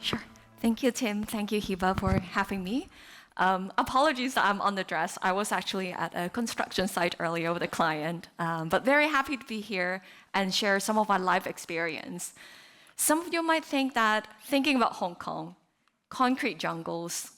Sure. Thank you, Tim. Thank you, Hiba, for having me. Apologies that I'm underdressed. I was actually at a construction site earlier with a client, but very happy to be here and share some of my life experience. Some of you might think that thinking about Hong Kong, concrete jungles,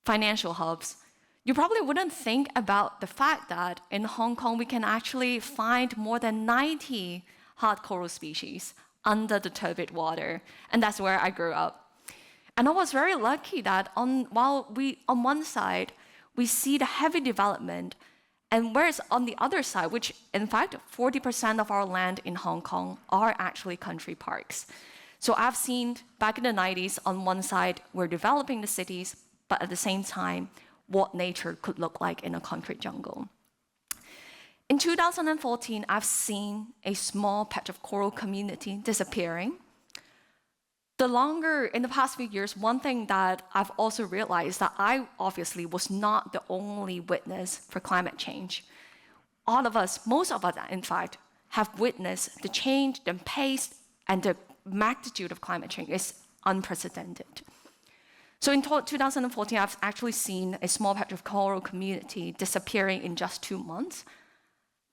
financial hubs, you probably wouldn't think about the fact that in Hong Kong we can actually find more than 90 hard coral species under the turbid water, and that's where I grew up. And I was very lucky that on one side, we see the heavy development, and whereas on the other side, which in fact 40% of our land in Hong Kong are actually country parks. So I've seen back in the 90s, on one side, we're developing the cities, but at the same time, what nature could look like in a concrete jungle. In 2014, I've seen a small patch of coral community disappearing. In the past few years, one thing that I've also realized that I obviously was not the only witness for climate change. All of us, most of us in fact, have witnessed the change, the pace, and the magnitude of climate change is unprecedented. So in 2014, I've actually seen a small patch of coral community disappearing in just 2 months.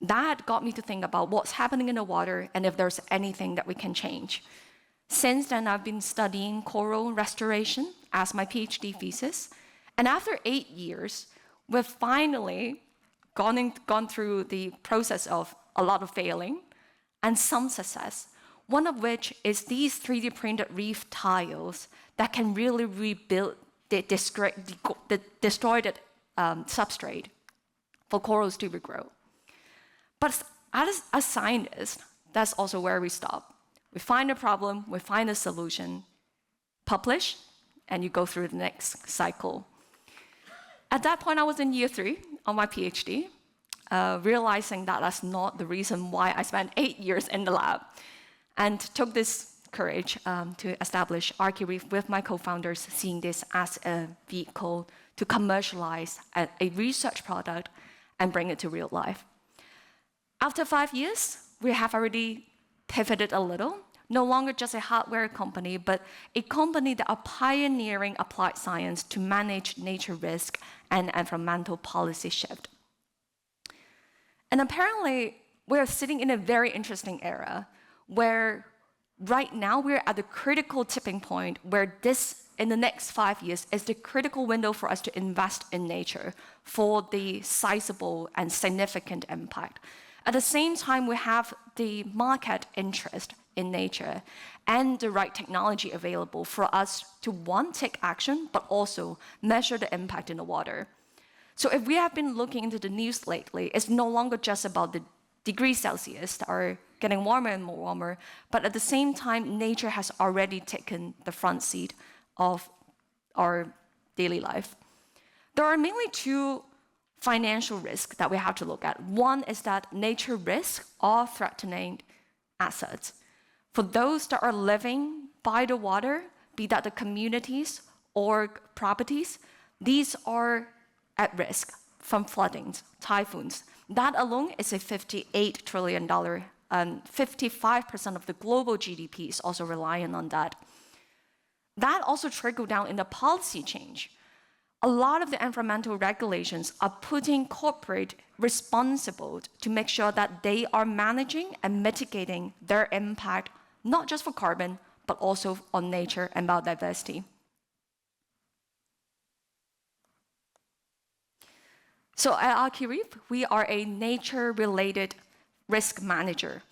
That got me to think about what's happening in the water and if there's anything that we can change. Since then, I've been studying coral restoration as my PhD thesis. And after 8 years, we've finally gone through the process of a lot of failing and some success, one of which is these 3D printed reef tiles that can really rebuild the destroyed substrate for corals to regrow. But as a scientist, that's also where we stop. We find a problem, we find a solution, publish, and you go through the next cycle. At that point, I was in year 3 of my PhD, realizing that that's not the reason why I spent 8 years in the lab, and took this courage to establish Archireef with my co-founders, seeing this as a vehicle to commercialize a research product and bring it to real life. After 5 years, we have already pivoted a little, no longer just a hardware company, but a company that are pioneering applied science to manage nature risk and environmental policy shift. And apparently, we're sitting in a very interesting era where right now we're at the critical tipping point where this, in the next 5 years, is the critical window for us to invest in nature for the sizable and significant impact. At the same time, we have the market interest in nature and the right technology available for us to, one, take action, but also measure the impact in the water. So if we have been looking into the news lately, it's no longer just about the degrees Celsius that are getting warmer and more warmer, but at the same time, nature has already taken the front seat of our daily life. There are mainly 2 financial risks that we have to look at. One is that nature risks are threatening assets. For those that are living by the water, be that the communities or properties, these are at risk from floodings, typhoons. That alone is a $58 trillion, and 55% of the global GDP is also reliant on that. That also trickled down in the policy change. A lot of the environmental regulations are putting corporate responsible to make sure that they are managing and mitigating their impact, not just for carbon, but also on nature and biodiversity. So at Archireef, we are a nature-related risk manager.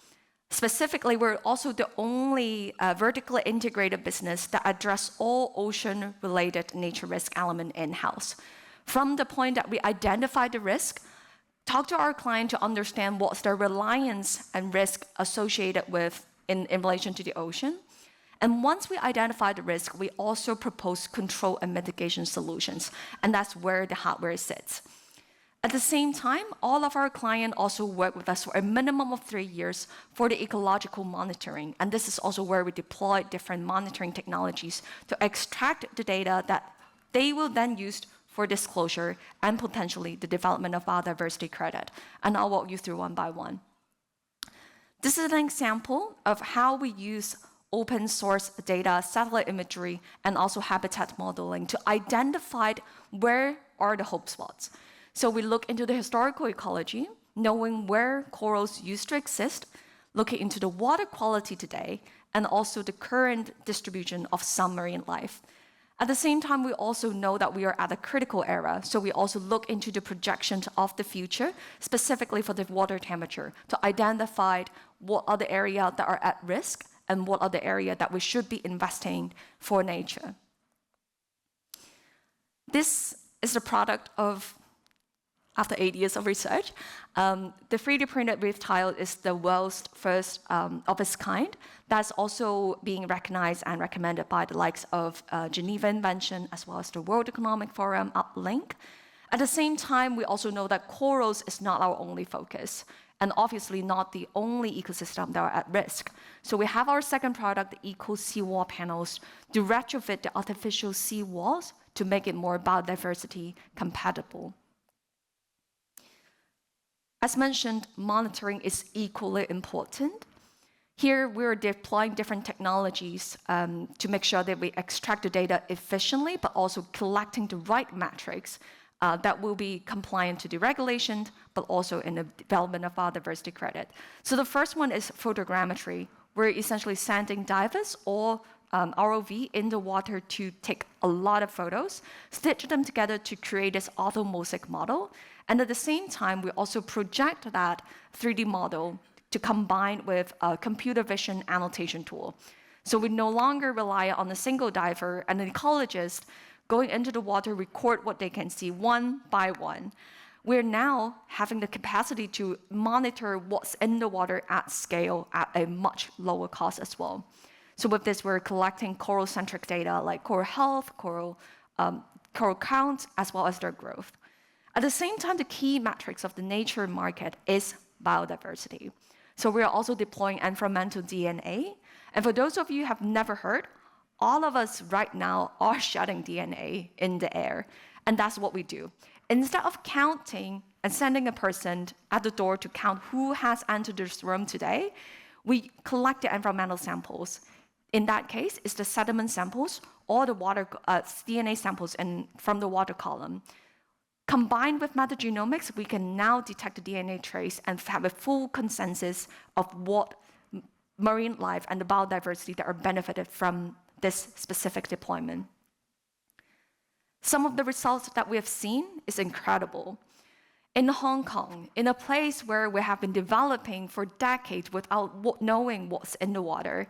Specifically, we're also the only vertically integrated business that address all ocean-related nature risk element in-house. From the point that we identify the risk, talk to our client to understand what's their reliance and risk associated with in relation to the ocean. And once we identify the risk, we also propose control and mitigation solutions, and that's where the hardware sits. At the same time, all of our clients also work with us for a minimum of 3 years for the ecological monitoring. And this is also where we deploy different monitoring technologies to extract the data that they will then use for disclosure and potentially the development of biodiversity credit. And I'll walk you through one by one. This is an example of how we use open source data, satellite imagery, and also habitat modeling to identify where are the hotspots. So we look into the historical ecology, knowing where corals used to exist, looking into the water quality today, and also the current distribution of submarine life. At the same time, we also know that we are at a critical era, so we also look into the projections of the future, specifically for the water temperature, to identify what are the areas that are at risk and what are the areas that we should be investing for nature. This is the product of, after 8 years of research, the 3D printed reef tile is the world's first of its kind. That's also being recognized and recommended by the likes of Geneva Invention, as well as the World Economic Forum, Uplink. At the same time, we also know that corals is not our only focus, and obviously not the only ecosystem that are at risk. So we have our second product, the Eco Seawall Panels, to retrofit the artificial seawalls to make it more biodiversity compatible. As mentioned, monitoring is equally important. Here, we're deploying different technologies to make sure that we extract the data efficiently, but also collecting the right metrics that will be compliant to the regulation, but also in the development of biodiversity credit. So the first one is photogrammetry. We're essentially sending divers or ROV in the water to take a lot of photos, stitch them together to create this auto-mosaic model. And at the same time, we also project that 3D model to combine with a computer vision annotation tool. So we no longer rely on a single diver and an ecologist going into the water, record what they can see one by one. We're now having the capacity to monitor what's in the water at scale at a much lower cost as well. So with this, we're collecting coral-centric data like coral health, coral count, as well as their growth. At the same time, the key metrics of the nature market is biodiversity. So we're also deploying environmental DNA. And for those of you who have never heard, all of us right now are shedding DNA in the air. And that's what we do. Instead of counting and sending a person at the door to count who has entered this room today, we collect the environmental samples. In that case, it's the sediment samples or the water DNA samples from the water column. Combined with metagenomics, we can now detect the DNA trace and have a full consensus of what marine life and the biodiversity that are benefited from this specific deployment. Some of the results that we have seen is incredible. In Hong Kong, in a place where we have been developing for decades without knowing what's in the water,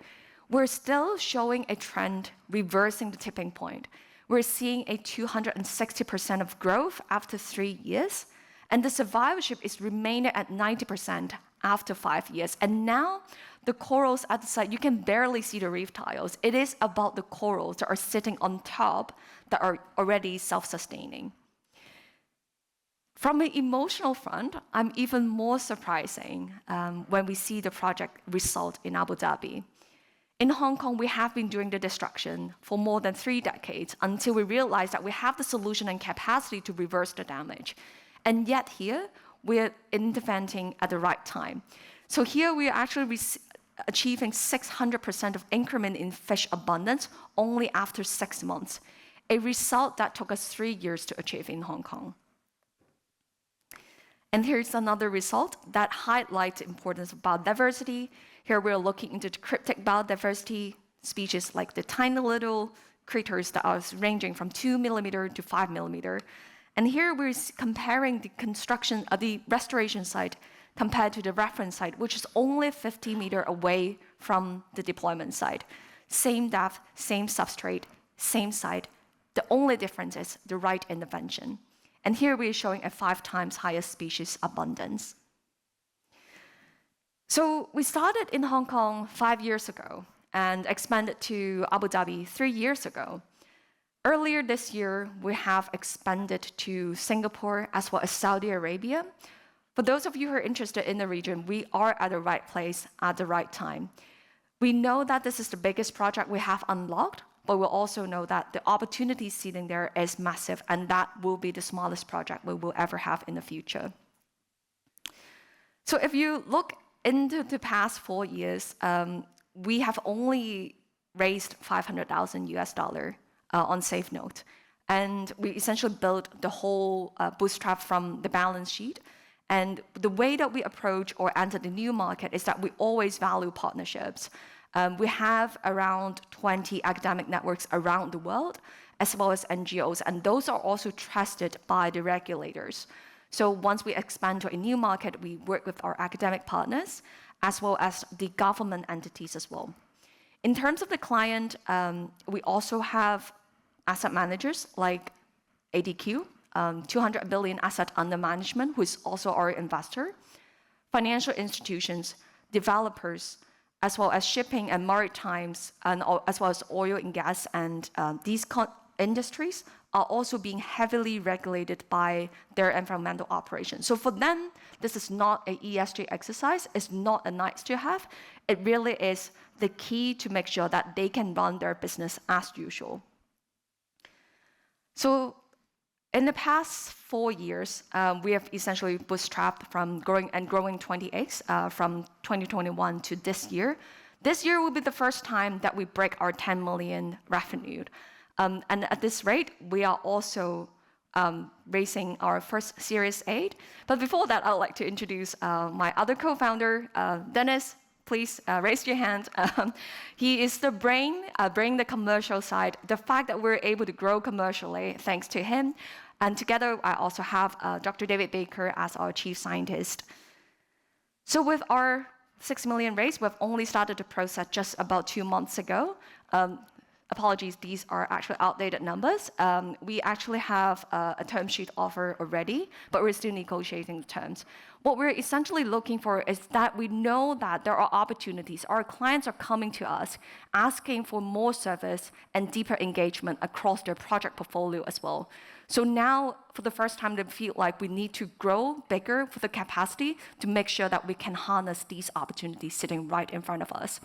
we're still showing a trend reversing the tipping point. We're seeing a 260% of growth after 3 years, and the survivorship is remaining at 90% after 5 years. And now the corals at the site, you can barely see the reef tiles. It is about the corals that are sitting on top that are already self-sustaining. From an emotional front, I'm even more surprising when we see the project result in Abu Dhabi. In Hong Kong, we have been doing the destruction for more than 3 decades until we realized that we have the solution and capacity to reverse the damage. And yet here, we're intervening at the right time. So here we are actually achieving 600% of increment in fish abundance only after 6 months, a result that took us 3 years to achieve in Hong Kong. And here's another result that highlights the importance of biodiversity. Here we're looking into the cryptic biodiversity species like the tiny little critters that are ranging from 2 millimeter to 5 millimeter. And here we're comparing the construction of the restoration site compared to the reference site, which is only 50 meters away from the deployment site. Same depth, same substrate, same site. The only difference is the right intervention. And here we're showing a 5 times higher species abundance. So we started in Hong Kong 5 years ago and expanded to Abu Dhabi 3 years ago. Earlier this year, we have expanded to Singapore as well as Saudi Arabia. For those of you who are interested in the region, we are at the right place at the right time. We know that this is the biggest project we have unlocked, but we also know that the opportunity sitting there is massive, and that will be the smallest project we will ever have in the future. So if you look into the past 4 years, we have only raised $500,000 on SafeNote. And we essentially built the whole bootstrap from the balance sheet. And the way that we approach or enter the new market is that we always value partnerships. We have around 20 academic networks around the world, as well as NGOs, and those are also trusted by the regulators. So once we expand to a new market, we work with our academic partners, as well as the government entities as well. In terms of the client, we also have asset managers like ADQ, 200 billion asset under management, who is also our investor, financial institutions, developers, as well as shipping and maritimes, and as well as oil and gas, and these industries are also being heavily regulated by their environmental operations. So for them, this is not an ESG exercise, it's not a nice to have, it really is the key to make sure that they can run their business as usual. So in the past 4 years, we have essentially bootstrapped from growing 20x from 2021 to this year. This year will be the first time that we break our 10 million revenue. And at this rate, we are also raising our first Series A. But before that, I would like to introduce my other co-founder, Dennis. Please raise your hand. He is the brain, the commercial side. The fact that we're able to grow commercially, thanks to him. And together, I also have Dr. David Baker as our chief scientist. So with our 6 million raise, we've only started the process just about 2 months ago. Apologies, these are actually outdated numbers. We actually have a term sheet offer already, but we're still negotiating the terms. What we're essentially looking for is that we know that there are opportunities. Our clients are coming to us asking for more service and deeper engagement across their project portfolio as well. So now, for the first time, they feel like we need to grow bigger for the capacity to make sure that we can harness these opportunities sitting right in front of us.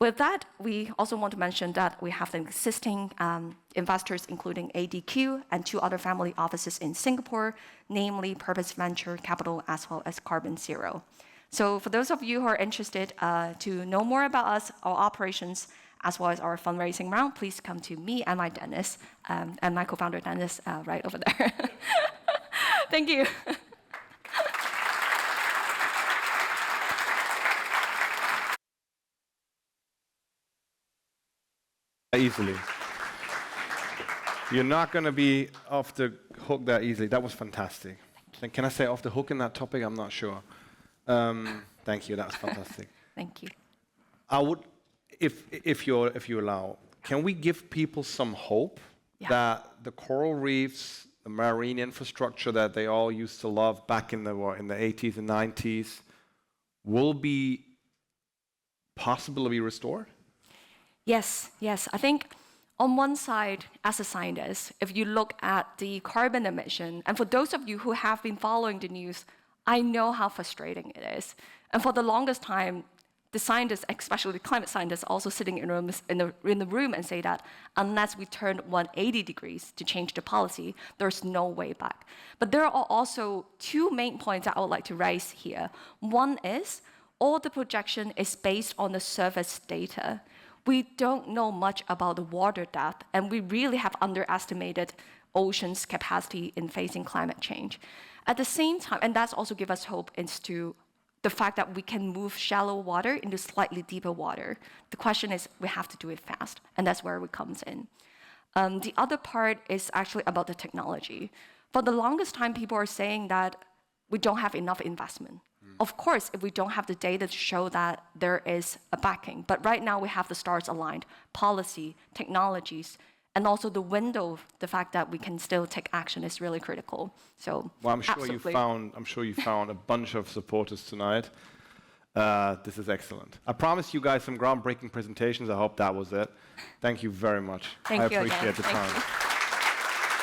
With that, we also want to mention that we have the existing investors, including ADQ and 2 other family offices in Singapore, namely Purpose Venture Capital as well as Carbon Zero. So for those of you who are interested to know more about us, our operations, as well as our fundraising round, please come to me and my Dennis, and my co-founder Dennis right over there. Thank you. Easily. You're not going to be off the hook that easily. That was fantastic. And can I say off the hook in that topic? I'm not sure. Thank you. That was fantastic. Thank you. I would, if you allow, can we give people some hope that the coral reefs, the marine infrastructure that they all used to love back in the 80s and 90s, will be possible to be restored? Yes. I think on one side, as a scientist, if you look at the carbon emission, and for those of you who have been following the news, I know how frustrating it is. And for the longest time, the scientists, especially the climate scientists, also sitting in the room and say that unless we turn 180 degrees to change the policy, there's no way back. But there are also 2 main points that I would like to raise here. One is, all the projection is based on the surface data. We don't know much about the water depth, and we really have underestimated ocean's capacity in facing climate change. At the same time, and that's also give us hope into the fact that we can move shallow water into slightly deeper water. The question is, we have to do it fast, and that's where it comes in. The other part is actually about the technology. For the longest time, people are saying that we don't have enough investment. Of course, if we don't have the data to show that there is a backing, but right now we have the stars aligned, policy, technologies, and also the window, the fact that we can still take action is really critical. So, well, I'm sure you found a bunch of supporters tonight. This is excellent. I promised you guys some groundbreaking presentations. I hope that was it. Thank you very much. Thank you I appreciate again. the time.